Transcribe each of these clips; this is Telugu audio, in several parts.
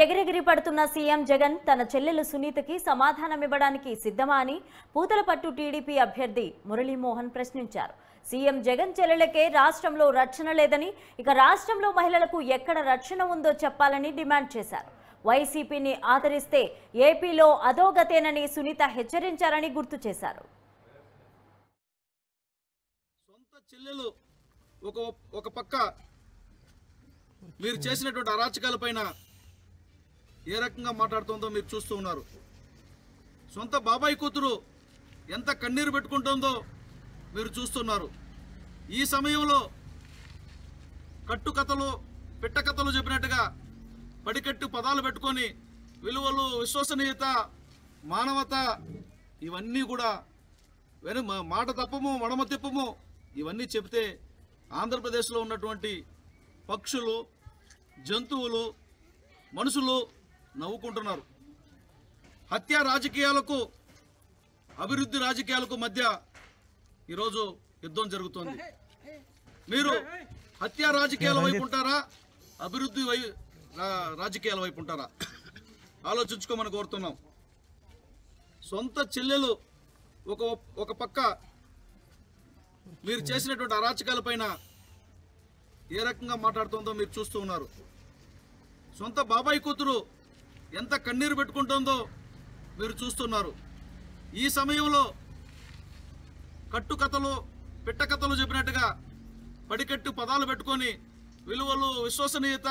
ఎగిరెగిరి పడుతున్న సీఎం జగన్ తన చెల్లెలు సునీతకి సమాధానమివ్వడానికి సిద్ధమా అని పూతలపట్టు టీడీపీ అభ్యర్థి మురళీమోహన్ ప్రశ్నించారు. సీఎం జగన్ చెల్లెలకే రాష్ట్రంలో రక్షణ లేదని, ఇక రాష్ట్రంలో మహిళలకు ఎక్కడ రక్షణ ఉందో చెప్పాలని డిమాండ్ చేశారు. వైసీపీని ఆదరిస్తే ఏపీలో అధోగతేనని సునీత హెచ్చరించారని గుర్తు చేశారు. సొంత చెల్లెలు ఒక పక్క మీరు చేసినటువంటి అరాచకాలపైన ఏ రకంగా మాట్లాడుతుందో మీరు చూస్తూ ఉన్నారు. సొంత బాబాయ్ కూతురు ఎంత కన్నీరు పెట్టుకుంటుందో మీరు చూస్తున్నారు. ఈ సమయంలో కట్టుకథలు పిట్టకథలు చెప్పినట్టుగా పడికట్టు పదాలు పెట్టుకొని విలువలు, విశ్వసనీయత, మానవత ఇవన్నీ కూడా మాట తప్పము మడమ తిప్పము ఇవన్నీ చెప్తే ఆంధ్రప్రదేశ్లో ఉన్నటువంటి పక్షులు, జంతువులు, మనుషులు నవ్వుకుంటున్నారు. హత్య రాజకీయాలకు అభివృద్ధి రాజకీయాలకు మధ్య ఈరోజు యుద్ధం జరుగుతోంది. మీరు హత్య రాజకీయాల వైపు ఉంటారా, అభివృద్ధి రాజకీయాల వైపు ఉంటారా ఆలోచించుకోమని కోరుతున్నాం. సొంత చెల్లెలు ఒక పక్క మీరు చేసినటువంటి అరాచకాలపైన ఏ రకంగా మాట్లాడుతుందో మీరు చూస్తూ ఉన్నారు. సొంత బాబాయ్ కూతురు ఎంత కన్నీరు పెట్టుకుంటుందో మీరు చూస్తున్నారు. ఈ సమయంలో కట్టుకథలు పిట్టకథలు చెప్పినట్టుగా పడికట్టు పదాలు పెట్టుకొని విలువలు, విశ్వసనీయత,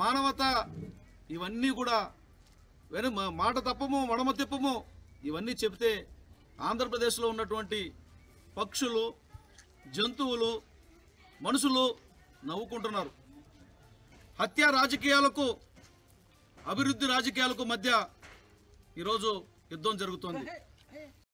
మానవత ఇవన్నీ కూడా మాట తప్పము మడమ తిప్పము ఇవన్నీ చెప్తే ఆంధ్రప్రదేశ్లో ఉన్నటువంటి పక్షులు, జంతువులు, మనుషులు నవ్వుకుంటున్నారు. హత్య రాజకీయాలకు అభివృద్ధి రాజకీయాలకు మధ్య ఈరోజు యుద్ధం జరుగుతోంది.